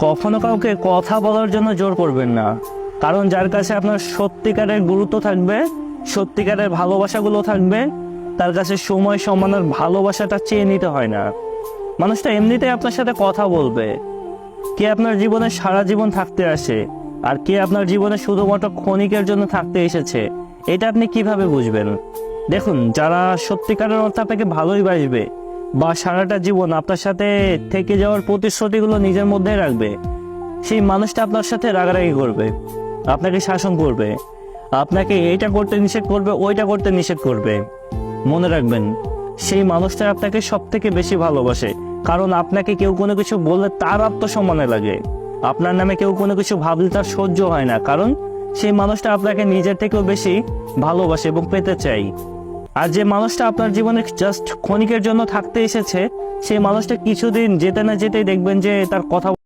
কখনো কাউকে কথা বলার জন্য জোর করবেন না, কারণ যার কাছে আপনার সত্যিকারের গুরুত্ব থাকবে, সত্যিকারের ভালোবাসাগুলো থাকবে, তার কাছে সময় সম্মান আর ভালোবাসাটা চেয়ে নিতে হয় না। মানুষটা এমনিতেই আপনার সাথে কথা বলবে। কে আপনার জীবনে সারা জীবন থাকতে আসে আর কে আপনার জীবনে শুধুমাত্র ক্ষণিকের জন্য থাকতে এসেছে, এটা আপনি কিভাবে বুঝবেন? দেখুন, যারা সত্যিকারের অর্থে আপনাকে ভালোই বাসবে বা সারাটা জীবন আপনার সাথে থেকে যাওয়ার প্রতিশ্রুতিগুলো নিজের মধ্যে রাখবে, সেই মানুষটা আপনার সাথে রাগারাগি করবে, আপনাকে শাসন করবে, আপনাকে এইটা করতে নিষেধ করবে, ওইটা করতে নিষেধ করবে। মনে রাখবেন, সেই মানুষটা আপনাকে সব থেকে বেশি ভালোবাসে, কারণ আপনাকে কেউ কোনো কিছু বললে তার আত্মসম্মানে লাগে। আপনার নামে কেউ কোনো কিছু ভাবলে তার সহ্য হয় না, কারণ সেই মানুষটা আপনাকে নিজের থেকেও বেশি ভালোবাসে এবং পেতে চাই। আর যে মানুষটা আপনার জীবনে জাস্ট ক্ষণিকের জন্য থাকতে এসেছে, সেই মানুষটা কিছুদিন যেতে না যেতেই দেখবেন যে তার কথা